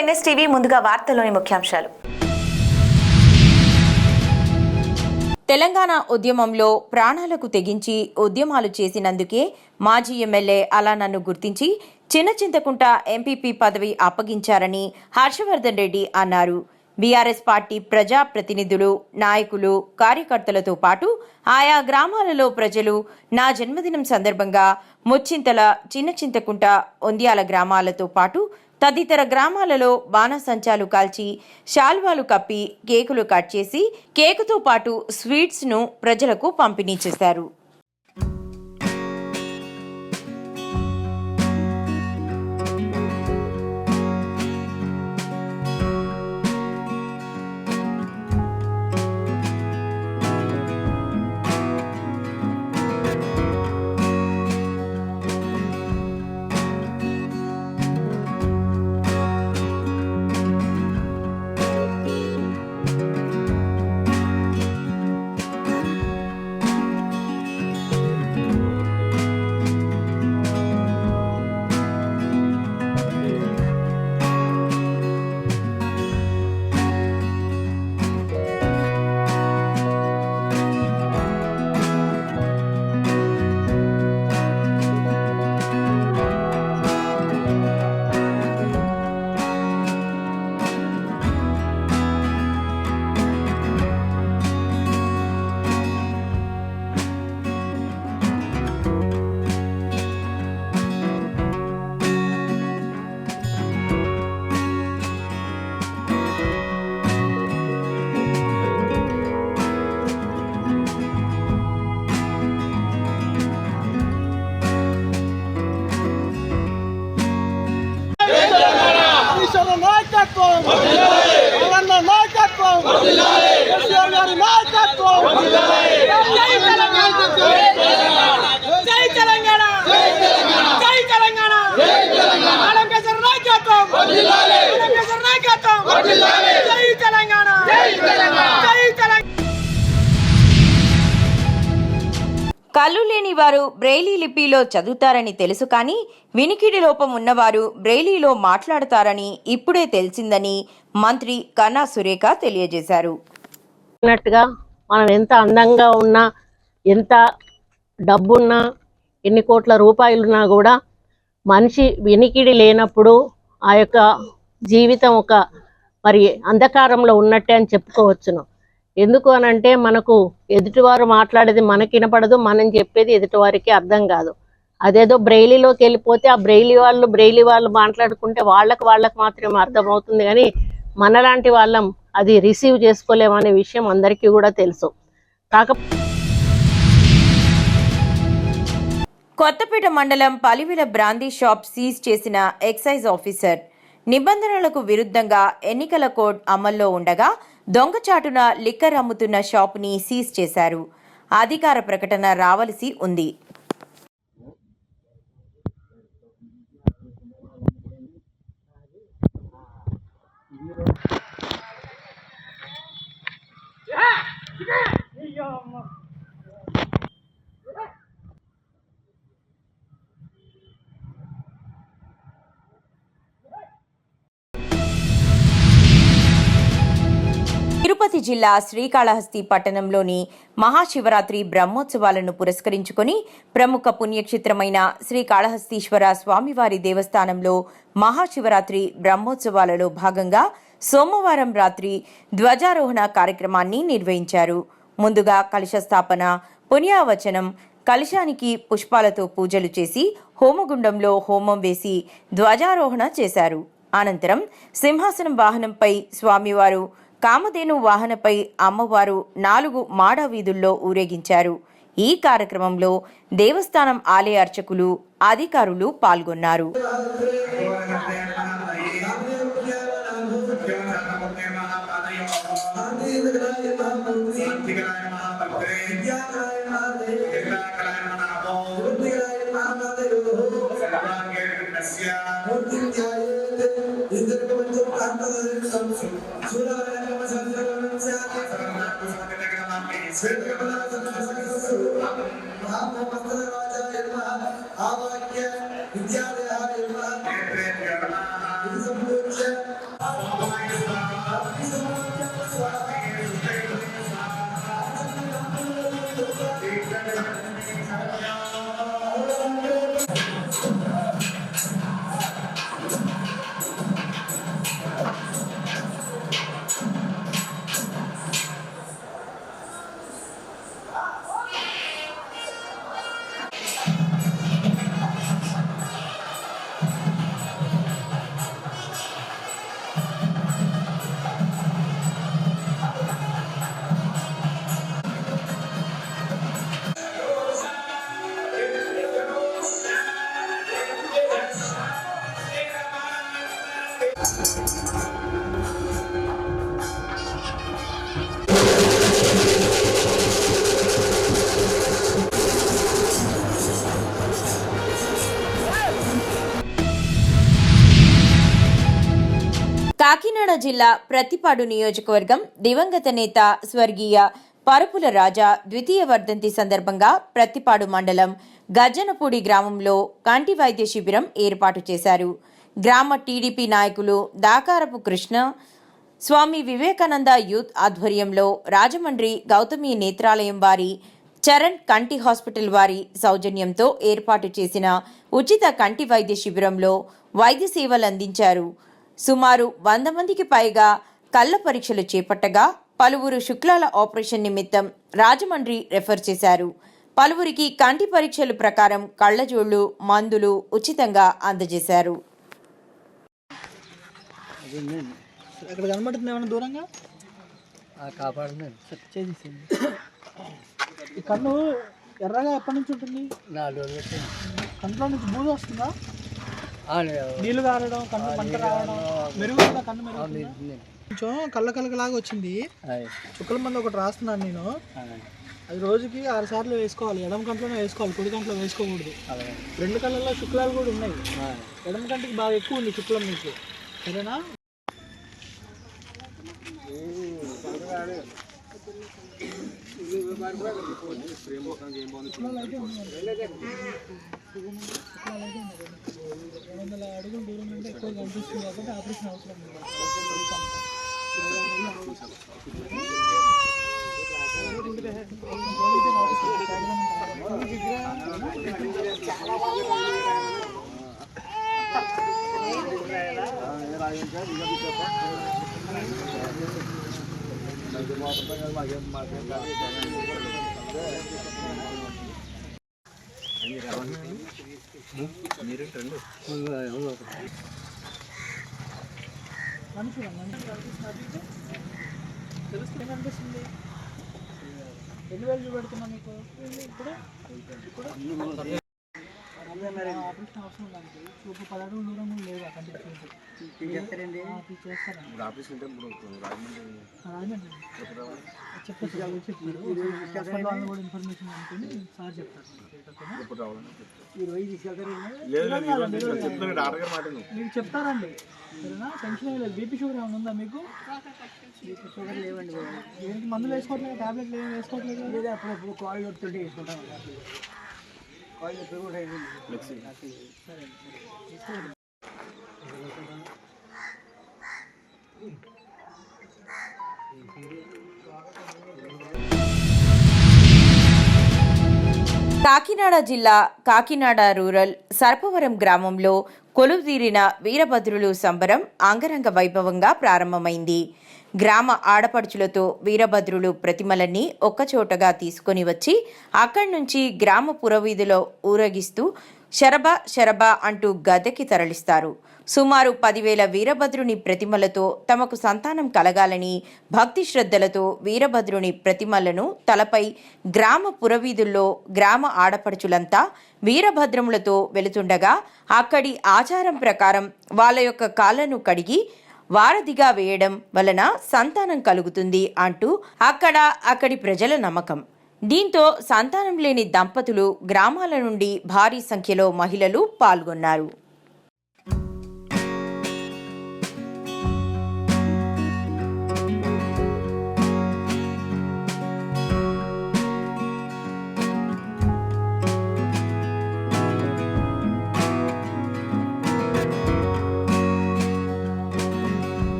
NSTV ముందుగా వార్తల్లోని ముఖ్యాంశాలు. తెలంగాణ ఉద్యమంలో ప్రాణాలకు తెగించి ఉద్యమాలు చేసినందుకే మాజీ ఎమ్మెల్యే అలా నన్ను గుర్తించి చిన్నచింతకుంట ఎంపీపీ పదవి అప్పగించారని హర్షవర్ధన్ రెడ్డి అన్నారు. బీఆర్ఎస్ పార్టీ ప్రజా ప్రతినిధులు, నాయకులు, కార్యకర్తలతో పాటు ఆయా గ్రామాలలో ప్రజలు నా జన్మదినం సందర్భంగా ముచ్చింతల, చిన్నచింతకుంట, ఒంద్యాల గ్రామాలతో పాటు తదితర గ్రామాలలో బాణసంచాలు కాల్చి శాల్వాలు కప్పి కేకులు కట్ చేసి కేకుతో పాటు స్వీట్స్ను ప్రజలకు పంపిణీ చేశారు. కళ్ళు లేని వారు బ్రెయిలీ లిపిలో చదువుతారని తెలుసు, కానీ వినికిడి లోపం ఉన్నవారు బ్రెయిలీలో మాట్లాడతారని ఇప్పుడే తెలిసిందని మంత్రి కన్నా సురేఖ తెలియజేశారు. మనం ఎంత అందంగా ఉన్నా, ఎంత డబ్బున్నా, ఎన్ని కోట్ల రూపాయలున్నా కూడా మనిషి వినికిడి లేనప్పుడు ఆ యొక్క జీవితం ఒక మరి అంధకారంలో ఉన్నట్టే అని చెప్పుకోవచ్చును. ఎందుకు అనంటే మనకు ఎదుటివారు మాట్లాడేది మనకి వినపడదు, మనం చెప్పేది ఎదుటివారికి అర్థం కాదు. అదేదో బ్రెయిలీలోకి వెళ్ళిపోతే ఆ బ్రెయిలీ వాళ్ళు మాట్లాడుకుంటే వాళ్ళకు మాత్రమే అర్థమవుతుంది, కానీ మనలాంటి వాళ్ళం అది రిసీవ్ చేసుకోలేమనే విషయం అందరికీ కూడా తెలుసు. కొత్తపేట మండలం పలివిల బ్రాందీ షాప్ సీజ్ చేసిన ఎక్సైజ్ ఆఫీసర్. నిబంధనలకు విరుద్ధంగా ఎన్నికల కోడ్ అమల్లో ఉండగా దొంగచాటున లిక్కర్ అమ్ముతున్న షాపుని సీజ్ చేశారు. అధికార ప్రకటన రావలసి ఉంది. తిరుపతి జిల్లా శ్రీకాళహస్తి పట్టణంలోని మహాశివరాత్రి బ్రహ్మోత్సవాలను పురస్కరించుకొని ప్రముఖ పుణ్యక్షేత్రమైన శ్రీకాళహస్తీశ్వర స్వామివారి దేవస్థానంలో మహాశివరాత్రి బ్రహ్మోత్సవాలలో భాగంగా సోమవారం రాత్రి ధ్వజారోహణ కార్యక్రమాన్ని నిర్వహించారు. ముందుగా కలశ స్థాపన, పుణ్యావచనం, కలశానికి పుష్పాలతో పూజలు చేసి హోమగుండంలో హోమం వేసి ధ్వజారోహణ చేశారు. అనంతరం సింహాసనం వాహనంపై స్వామివారు, కామధేను వాహనపై అమ్మవారు 4 మాడ వీధుల్లో ఊరేగించారు. ఈ కార్యక్రమంలో దేవస్థానం ఆలయ అర్చకులు, అధికారులు పాల్గొన్నారు. కాకినాడ జిల్లా ప్రత్తిపాడు నియోజకవర్గం దివంగత నేత స్వర్గీయ పరుపుల రాజా ద్వితీయ వర్ధంతి సందర్భంగా ప్రత్తిపాడు మండలం గజ్జనపూడి గ్రామంలో కంటి వైద్య శిబిరం ఏర్పాటు చేశారు. గ్రామ టీడీపీ నాయకులు దాకారపు కృష్ణ, స్వామి వివేకానంద యూత్ ఆధ్వర్యంలో రాజమండ్రి గౌతమి నేత్రాలయం వారి, చరణ్ కంటి హాస్పిటల్ వారి సౌజన్యంతో ఏర్పాటు చేసిన ఉచిత కంటి వైద్య శిబిరంలో వైద్య సేవలు అందించారు. సుమారు 100 మందికి పైగా కళ్ల పరీక్షలు చేపట్టగా పలువురు శుక్లాల ఆపరేషన్ నిమిత్తం రాజమండ్రి రెఫర్ చేశారు. పలువురికి కంటి పరీక్షల ప్రకారం కళ్లజోళ్లు, మందులు ఉచితంగా అందజేశారు. అక్కడ కనబడుతుంది ఏమన్నా దూరంగా కాపాడుతున్నాను. ఈ కన్ను ఎర్రగా ఎప్పటి నుంచి ఉంటుంది? 4 రోజులు కంట్లో నుంచి బూజు వస్తుందా? నీళ్లు కారడం, కన్ను మంట రావడం, మెరుగుతుందా? కన్ను మెరుగుతుందా? కొంచెం కళ్ళలాగా వచ్చింది. చుక్కల మంది ఒకటి రాస్తున్నాను నేను. అది రోజుకి 6 సార్లు వేసుకోవాలి. ఎడమ కంట్లోనే వేసుకోవాలి, కుడి కంట్లో వేసుకోకూడదు. 2 కళ్ళల్లో శుక్లాలు కూడా ఉన్నాయి. ఎడమ కంటికి బాగా ఎక్కువ ఉంది శుక్లం మీకు, సరేనా? అడుగులు దూరం నుండి ఎక్కువ కనిపిస్తుంది కాబట్టి ఆపరేషన్ అవసరం తెలుస్తుంది. ఏమనిపిస్తుంది? ఎన్ని వేలు చూపెడుతున్నా మీకు ఇప్పుడు? ఆపరేషన్ అవసరం దానికి. చూపు 10 అడుగులు దూరం లేదు ఆ కంటికి. చేస్తారండి, చేస్తారండి. రాజమండ్రి చెప్పారు, హాస్పిటల్ కూడా ఇన్ఫర్మేషన్ అనుకుని సార్ చెప్తారు. మీకు చెప్తారండి, సరేనా? టెన్షన్ లేదు. బీపీ షుగర్ ఏమైనా ఉందా మీకు? షుగర్ లేవండి. ఏంటి మందులు వేసుకోవట్లేదు? టాబ్లెట్లు ఏమి వేసుకోవట్లేదు? లేదా అప్పుడప్పుడు కాళ్ళు నొప్పుతుంటే వేసుకుంటాం. కాళ్ళు నొప్పి కూడా సరే. కాకినాడ జిల్లా కాకినాడ రూరల్ సర్పవరం గ్రామంలో కొలువుదీరిన వీరభద్రులు సంబరం అంగరంగ వైభవంగా ప్రారంభమైంది. గ్రామ ఆడపడుచులతో వీరభద్రులు ప్రతిమలన్నీ ఒక్కచోటగా తీసుకొని వచ్చి అక్కడి నుంచి గ్రామ పురవీధిలో ఊరేగిస్తూ శరభ శరభ అంటూ గద్దెకి తరలిస్తారు. సుమారు 10,000 వీరభద్రుని ప్రతిమలతో తమకు సంతానం కలగాలని భక్తి శ్రద్ధలతో వీరభద్రుని ప్రతిమలను తలపై గ్రామ పురవీధుల్లో గ్రామ ఆడపడుచులంతా వీరభద్రములతో వెళుతుండగా అక్కడి ఆచారం ప్రకారం వాళ్ళ యొక్క కాళ్లను కడిగి వారధిగా వేయడం వలన సంతానం కలుగుతుంది అంటూ అక్కడి ప్రజల నమ్మకం. దీంతో సంతానం లేని దంపతులు గ్రామాల నుండి భారీ సంఖ్యలో మహిళలు పాల్గొన్నారు.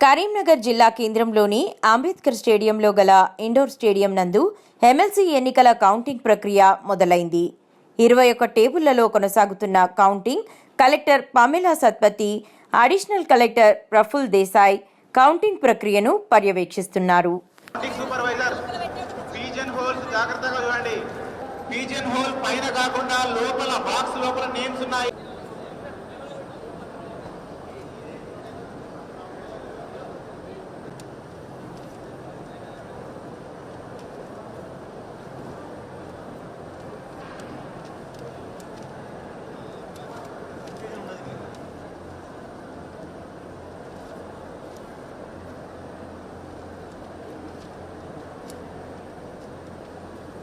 కరీంనగర్ జిల్లా కేంద్రంలోని అంబేద్కర్ స్టేడియంలో గల ఇండోర్ స్టేడియం నందు ఎమ్మెల్సీ ఎన్నికల కౌంటింగ్ ప్రక్రియ మొదలైంది. 21 టేబుళ్లలో కొనసాగుతున్న counting collector Pamela Satpathy, additional collector Praful Desai counting ప్రక్రియను పర్యవేక్షిస్తున్నారు. జాగ్రత్తగా చూడండి. పీజన్ హోల్ పైన కాకుండా లోపల బాక్స్ లోపల నేమ్స్ ఉన్నాయి.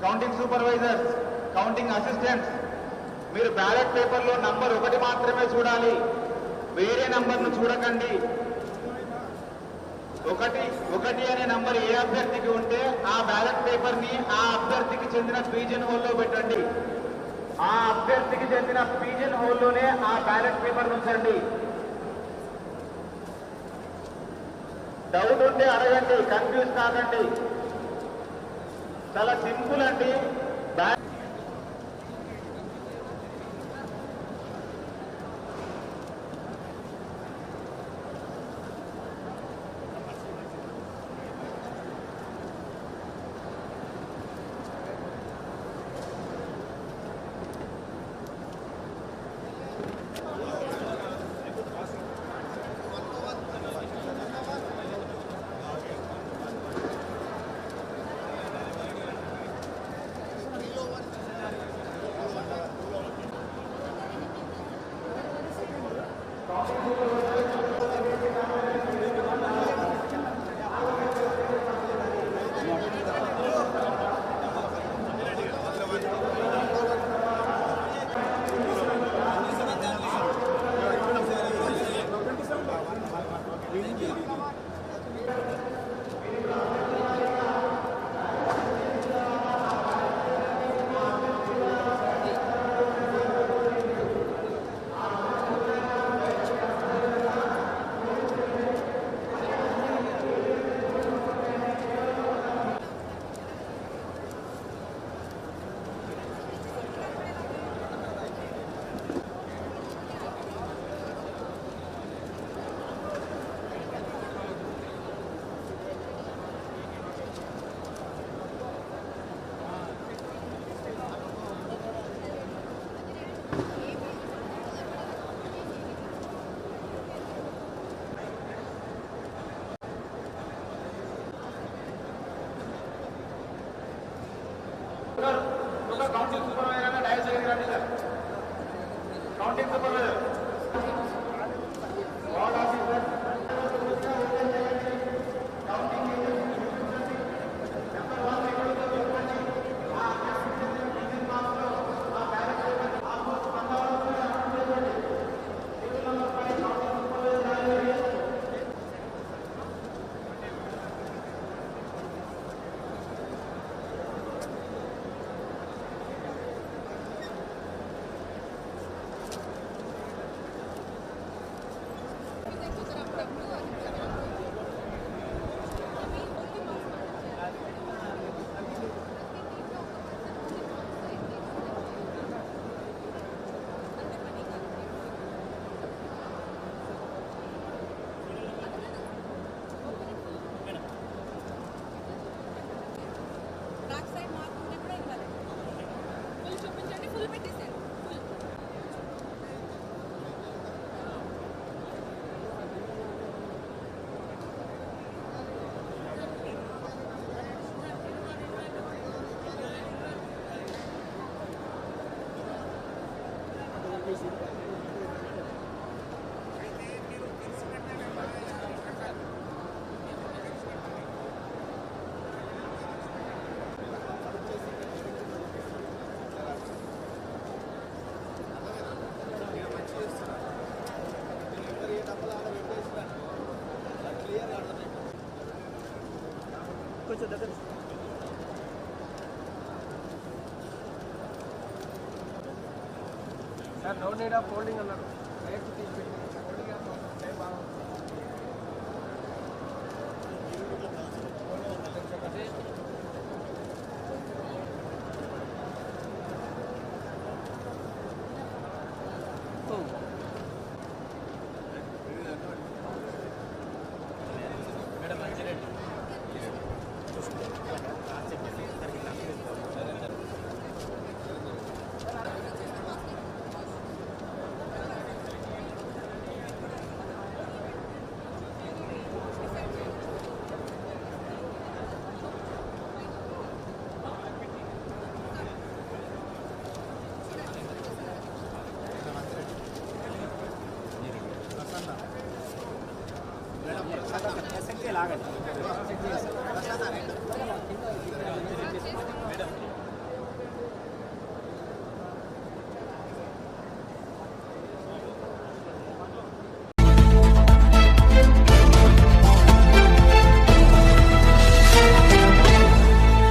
కౌంటింగ్ సూపర్వైజర్స్, కౌంటింగ్ అసిస్టెంట్స్, మీరు బ్యాలెట్ పేపర్లో నంబర్ 1 మాత్రమే చూడాలి, వేరే నంబర్ను చూడకండి. 1 అనే నంబర్ ఏ అభ్యర్థికి ఉంటే ఆ బ్యాలెట్ పేపర్ని ఆ అభ్యర్థికి చెందిన పీజన్ హోల్లో పెట్టండి. ఆ అభ్యర్థికి చెందిన పీజన్ హోల్లోనే ఆ బ్యాలెట్ పేపర్ ఉంచండి. డౌట్ ఉంటే అడగండి, కన్ఫ్యూజ్ కాకండి. చాలా సింపుల్ అండి. కౌంటింగ్ సూపర్వైజర్ డైస్ దగ్గరికి రండి sir. Counting supervisor, ward officer, counting number 1 ఎక్కడుందో చెప్పండి. ఆ పీజన్ బాక్స్లో ఆ బ్యాలెట్ పేపర్ ఆల్మోస్ట్ 1 అవర్ చేయండి. టేబుల్ నెంబర్ 5 కౌంటింగ్ సూపర్వైజర్ రాయాలి. కొంచెం దగ్గర sir no need of folding అన్నారు. డైరెక్ట్ తీసి పెట్టి ఫోల్డింగ్ బాగుంది. ఆగండి